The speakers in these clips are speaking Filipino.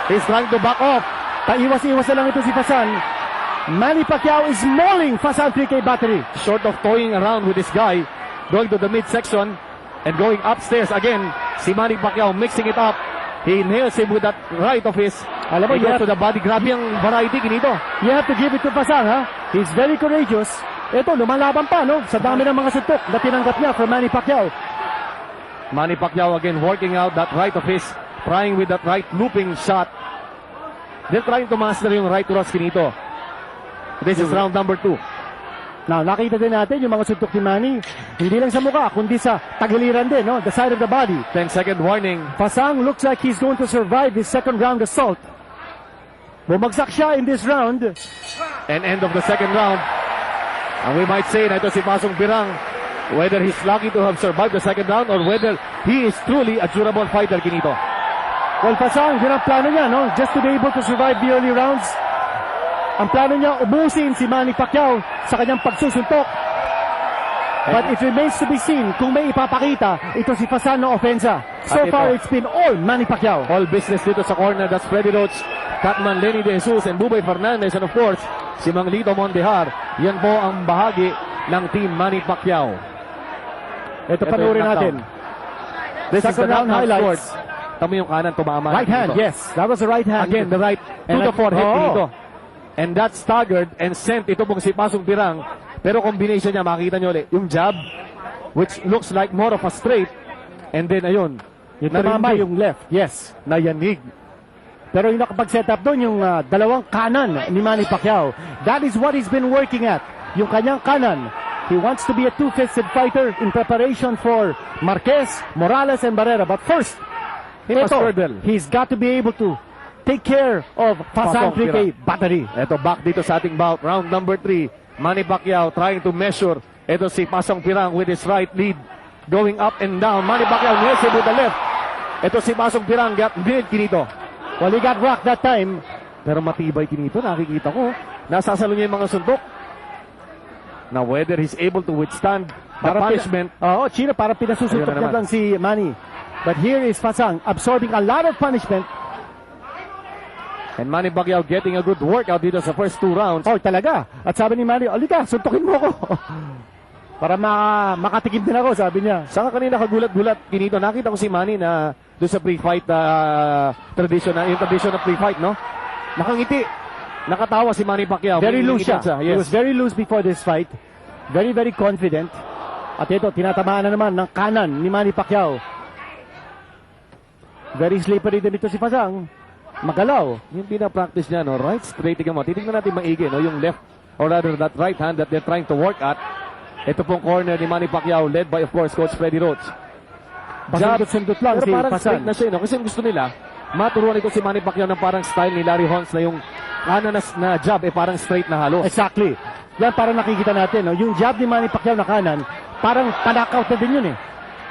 He's trying to back off. Paiwas-iwas na lang ito si Fasan. Manny Pacquiao is mauling Fasan 3K battery. Short of toying around with this guy, going to the midsection and going upstairs again. Si Manny Pacquiao mixing it up. He nails him with that right of his. Alam mo, He goes to the body. Grabe ang variety, Kinito. You have to give it to Fasan, ha? He's very courageous. Ito, lumalaban pa, no? Sa dami ng mga suntok na tinanggap niya from Manny Pacquiao. Manny Pacquiao again working out that right of his, trying with that right looping shot. They're trying to master yung right cross, Kinito. This is round number 2. Now, nakita din natin yung mga suntok ni Manny. Hindi lang sa mukha, kundi sa tagiliran din, no? The side of the body. 10-second warning. Fasang looks like he's going to survive this second round assault. Bumagsak siya in this round. And end of the second round. And we might say na ito si Pasong Birang, whether he's lucky to have survived the second round or whether he is truly a durable fighter, Kinito. Well, Fasang, yun ang plano niya, no? Just to be able to survive the early rounds. Ang plano niya, ubusin si Manny Pacquiao sa kanyang pagsusuntok. But it remains to be seen kung may ipapakita ito si Fasan na ofensa. So far, it's been all Manny Pacquiao. All business dito sa corner. That's Freddy Roach, Catman Lenny De Jesus, and Bubay Fernandez. And of course, si Mang Lito Mondehar. Yan po ang bahagi ng team Manny Pacquiao. Ito panurin natin. This is the Second round highlights. Tama yung kanan, tumama. Right hand, yes. That was the right hand. Again, the right to the forehead, Kinito. And that staggered and sent ito pong si Pasong Birang. Pero combination niya, makikita nyo ulit, yung jab, which looks like more of a straight. And then, ayun, Yung tumama yung left, yes. nayanig. Pero yung nakapag-set up doon, yung dalawang kanan ni Manny Pacquiao. That is what he's been working at. Yung kanyang kanan. He wants to be a two-fisted fighter in preparation for Marquez, Morales, and Barrera. But first, he's got to be able to take care of Fasan 3K battery. Ito, back dito sa ating bout. Round number 3. Manny Pacquiao trying to measure. Ito si Pasong Pirang with his right lead. Going up and down. Manny Pacquiao nails him with the left. Ito si Pasong Pirang. Got minute, Kinito. Well, he got rocked that time. Pero matibay, Kinito. Nakikita ko. Nasasalo niya yung mga suntok. Now, whether he's able to withstand the punishment. Oo, Chino, para pinasusuntok niya lang si Manny. But here is Fasang absorbing a lot of punishment. And Manny Pacquiao getting a good workout dito sa first 2 rounds. Oh, talaga. At sabi ni Manny, "Alika, suntukin mo ako." Para makatikim din ako, sabi niya. Saka kanina kagulat-gulat, Kinito, nakita ko si Manny na doon sa pre-fight tradition, yung tradition na pre-fight, no? Nakangiti. Nakatawa si Manny Pacquiao. Very loose siya. Yes. He was very loose before this fight. Very, very confident. At ito, tinatamaan na naman ng kanan ni Manny Pacquiao. Very slippery din ito si Fasang. Magalaw. Yung pinapractice niya, no? Right straight. Tingnan mo. Titignan natin maigi, no? Yung left, or rather that right hand that they're trying to work at. Ito pong corner ni Manny Pacquiao, led by, of course, Coach Freddy Roach. Pasundot-sundot lang si pero parang Fasan. straight na siya, no? Kasi gusto nila, maturuan ito si Manny Pacquiao ng parang style ni Larry Holmes na yung kanan na jab, parang straight na halos. Exactly. Yan, parang nakikita natin, no? Yung jab ni Manny Pacquiao na kanan, parang panakaut na din yun, eh.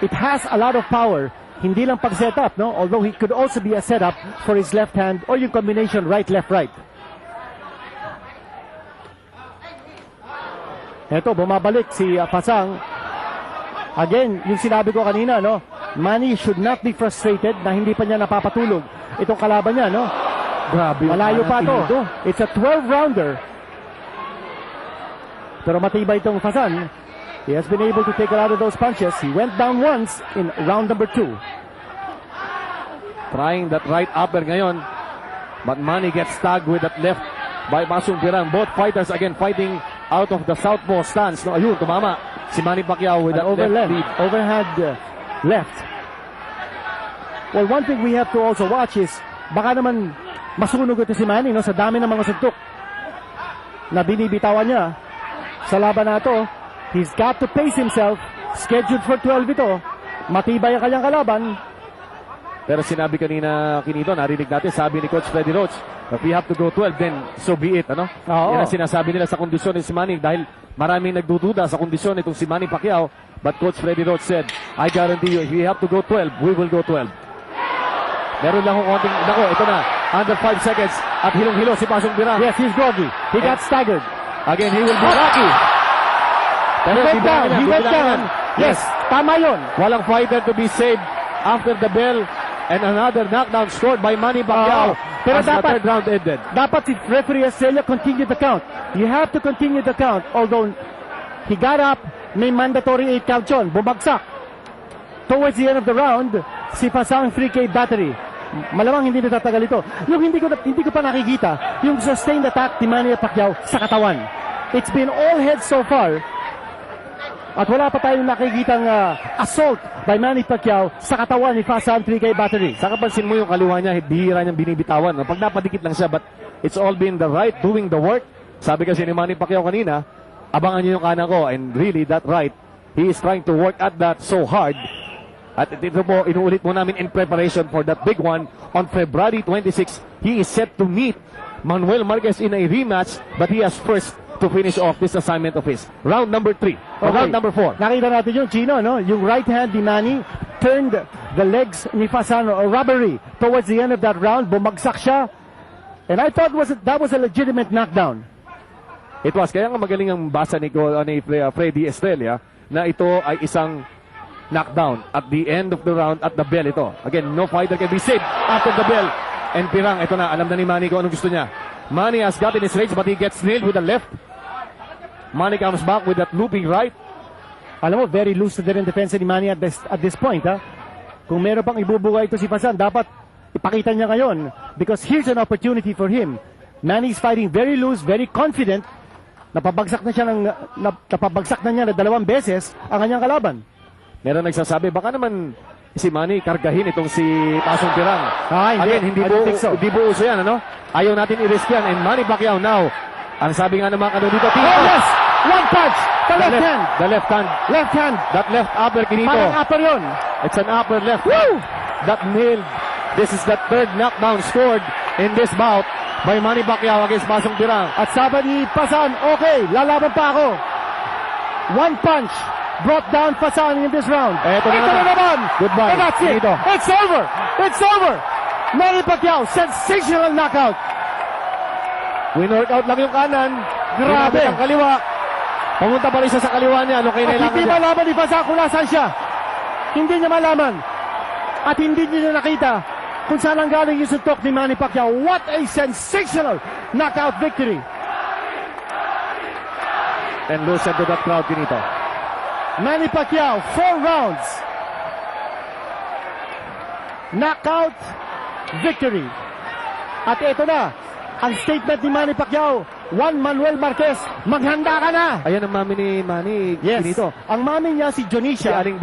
It has a lot of power. Hindi lang pag-setup, no? Although he could also be a setup for his left hand or yung combination right, left, right. Eto, bumabalik si Fasang. Again, yung sinabi ko kanina, no? Manny should not be frustrated na hindi pa niya napapatulog itong kalaban niya, no? Grabe. Malayo pa to. It's a 12-rounder. Pero matibay itong Fasan. He has been able to take a lot of those punches. He went down once in round number 2. Trying that right upper ngayon. But Manny gets tagged with that left by Pasong Pirang. Both fighters again fighting out of the southpaw stance. No, ayun, tumama si Manny Pacquiao with that left lead. Overhand left. Well, one thing we have to also watch is baka naman masunog ito si Manny, no, sa dami ng mga suntok na binibitawan niya sa laban na ito. He's got to pace himself. Scheduled for 12 ito. Matibay ang kanyang kalaban. Pero sinabi kanina, Kinito, narinig natin, sabi ni Coach Freddy Roach, if we have to go 12, then so be it. Ano? Oo. Yan ang sinasabi nila sa kondisyon ni si Manny dahil maraming nagdududa sa kondisyon itong si Manny Pacquiao. But Coach Freddy Roach said, I guarantee you, if we have to go 12, we will go 12. Meron lang kung konting, ito na, under 5 seconds, at hilong-hilo si Pasong Pirang. Yes, he's groggy. He got staggered. Again, he will be lucky. He went down. He went down. Yes, tama yun. Walang fighter to be saved after the bell. And another knockdown scored by Manny Pacquiao. Pero as the dapat- third round ended. Dapat si referee Estrella continue the count. You have to continue the count. Although he got up, may mandatory 8 count yun. Bumagsak. Towards the end of the round, si Pasang 3K battery. Malamang hindi natatagal ito. Yung hindi ko pa nakikita, yung sustained attack ni Manny Pacquiao sa katawan. It's been all heads so far. At wala pa tayong nakikitang assault by Manny Pacquiao sa katawan ni Pasang 3K battery. Saka pansin mo yung kaliwa niya, bihira niyang binibitawan. Pag napadikit lang siya, but it's all been the right doing the work. Sabi kasi ni Manny Pacquiao kanina, abangan niyo yung kanan ko. And really, that right, he is trying to work at that so hard. At ito po, inuulit mo namin in preparation for that big one on February 26. He is set to meet Manuel Marquez in a rematch, but he has first to finish off this assignment of his. Round number 3. Round number 4. Nakita natin yung Chino, no? Yung right hand ni Manny turned the legs ni Fasano, a robbery. Towards the end of that round, bumagsak siya. And I thought that was a legitimate knockdown. It was. Kaya nga magaling ang basa ni Freddy Estrella na ito ay isang knockdown at the end of the round at the bell ito. Again, no fighter can be saved after the bell. And Pirang, ito na, alam na ni Manny kung anong gusto niya. Manny has gotten his range but he gets nailed with the left. Manny comes back with that looping right. Alam mo, very loose na din ang depensa ni Manny at this point, ha? Kung meron pang ibubugay ito si Pasan, dapat ipakita niya ngayon because here's an opportunity for him. Manny's fighting very loose, very confident. Napabagsak na niya na 2 beses ang kanyang kalaban. Meron nagsasabi, baka naman si Manny kargahin itong si Pasong Pirang. Again, I don't think so. hindi buo uso yan, ano? Ayaw natin i-risk yan. And Manny Pacquiao now, ang sabi nga naman ano dito, Oh, yes! One punch! The left hand! The left hand. Left hand! That left upper kinito. Parang upper yun. It's an upper left. Woo! That nailed. This is the third knockdown scored in this bout by Manny Pacquiao against Pasong Pirang. At sabi ni Pasan, okay, lalaban pa ako. One punch brought down Pasan in this round. Eto na na naman. Goodbye. And that's it. Finito. It's over. It's over. Manny Pacquiao, sensational knockout. Win-workout lang yung kanan. Grabe. Ginamit ang kaliwa. Pumunta pa rin siya sa kaliwa niya. Ano At kailangan hindi niya? malaman ni Pasan kung nasaan siya. Hindi niya malaman. At hindi niya nakita kung saan ang galing yung suntok ni Manny Pacquiao. What a sensational knockout victory. And listen to that crowd, Kinito. Manny Pacquiao, 4 rounds. Knockout victory. At ito na, ang statement ni Manny Pacquiao. Juan Manuel Marquez, maghanda ka na. Ayan ang mami ni Manny Kinito. Ang mami niya si Si Jonisha. Aling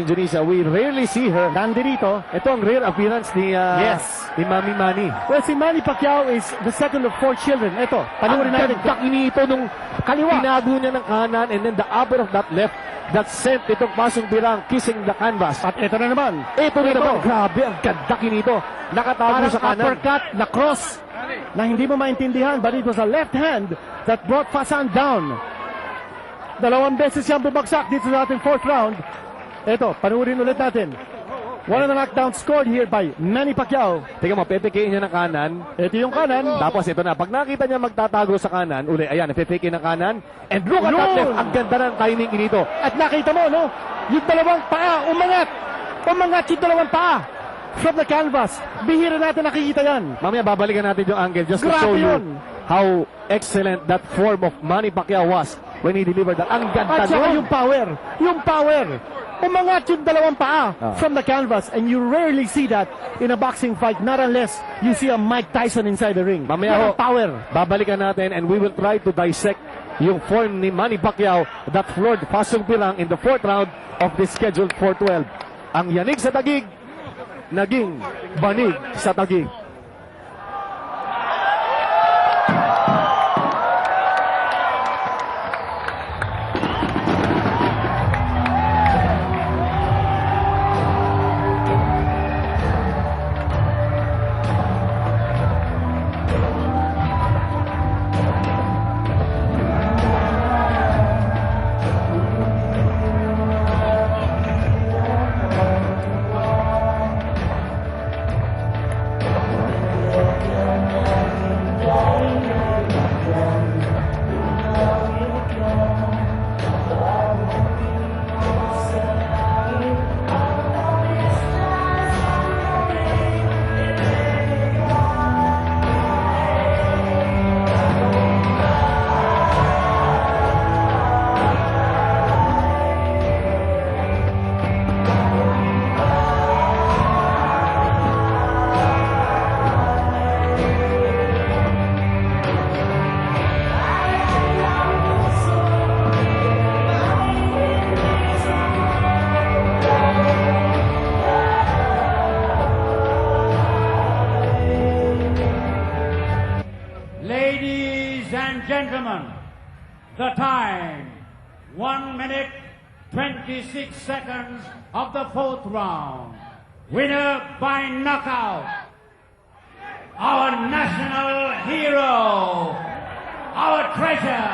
Junisa, we rarely see her. Nandirito. Ito ang rare appearance ni Yes. ni Mami Manny. Well, si Manny Pacquiao is the second of 4 children. Ito, panoorin Ang natin. ganda Kinito nung Kaliwa. tinago niya ng kanan and then the upper of that left that sent itong Pasong Pirang kissing the canvas. At ito na naman. Ito na naman, grabe, ang ganda Kinito. Nakatago Parang sa kanan. uppercut na cross na hindi mo maintindihan, but it was a left hand that brought Fasan down. 2 beses siyang bumagsak dito sa ating 4th round. Ito, panurin ulit natin. One of the knockdowns scored here by Manny Pacquiao. Tingnan mo, pepekein niya ng kanan. Ito yung kanan. Tapos ito na, pag nakita niya magtatago sa kanan, uli, ayan, pepekein ng kanan. And look at that Yun! left. Ang ganda ng timing Kinito. At nakita mo, no? Yung 2 paa, umangat. Umangat yung 2 paa. From the canvas. Bihira natin nakikita yan. Mamaya babalikan natin yung angle just to Grabe show you yun. how excellent that form of Manny Pacquiao was when he delivered that. Ang ganda At saka nun. yung power. Yung power. Umangat yung 2 paa Ah. from the canvas. And you rarely see that in a boxing fight. Not unless you see a Mike Tyson inside the ring. Mamaya Yan ho, ang power. babalikan natin and we will try to dissect yung form ni Manny Pacquiao that floored Pasong Pirang in the 4th round of this scheduled 412. Ang yanig sa tagig, naging banig sa tagig. gentlemen, the time, 1 minute, 26 seconds of the fourth round. Winner by knockout, our national hero, our treasure,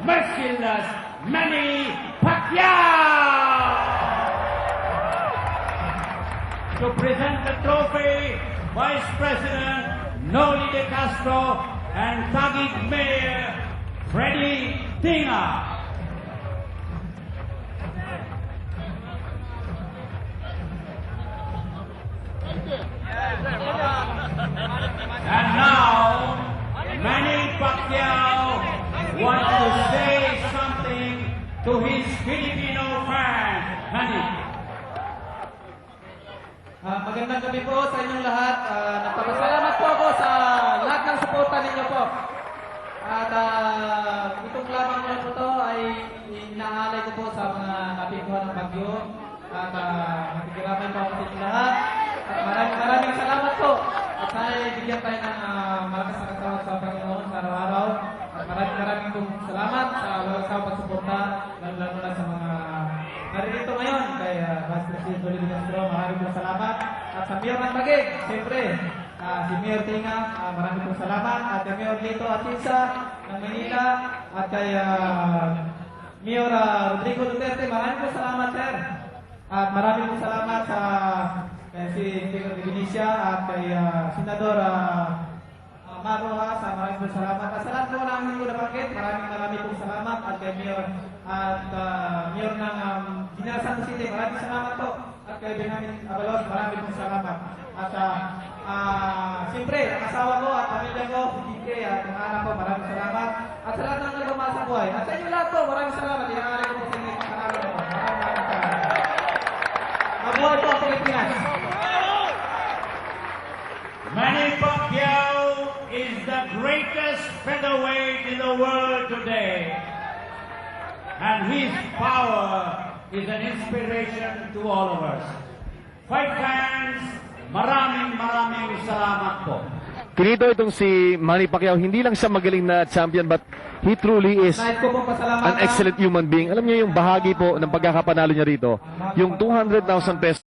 merciless Manny Pacquiao! To present the trophy, Vice President Noli De Castro and Taguig Mayor Freddie Tinga. And now, Manny Pacquiao wants to say something to his Filipino fans. Manny. Magandang gabi po sa inyong lahat. Nagpapasalamat po ako sa lahat ng suporta ninyo po. At itong lamang na po to ay inaalay ko po sa mga napikuhan ng bagyo. At nakikiramay po ako sa inyong lahat. At maraming salamat po. At sana bigyan tayo ng malakas na katawan sa Panginoon sa araw-araw. At maraming pong salamat sa walang sawang pagsuporta, lalo na sa mga naririto ngayon kay Vice President Noli De Castro. Maraming pong salamat. At sa Mayor ng Taguig, siyempre, si Mayor Tinga, maraming pong salamat. At kay Mayor Lito Atienza ng Manila. At kay Mayor Rodrigo Duterte, maraming pong salamat, sir. At maraming pong salamat sa si Speaker de Benicia at kay Senador Maru Rojas, maraming pong salamat. At sa lahat po namin hindi ko nabanggit, maraming pong salamat. At kay Mayor Mayor ng General Santos City, maraming salamat po. At kay Benjamin Abalos, maraming pong salamat. At siyempre, ang asawa ko at pamilya ko, si Kike at ang anak ko, maraming salamat. At sa lahat ng nagmamahal sa buhay. At sa inyo lahat po, maraming salamat. Iangalan ko po sa inyo ang panalo ko. Maraming salamat. Mabuhay po ang Pilipinas. Manny Pacquiao is the greatest featherweight in the world today. And his power is an inspiration to all of us. Fight fans, maraming salamat po. Pinito itong si Manny Pacquiao, hindi lang siya magaling na champion but he truly is Nais ko pong pasalamatan. an excellent human being. Alam niyo yung bahagi po ng pagkakapanalo niya rito, yung 200,000 pesos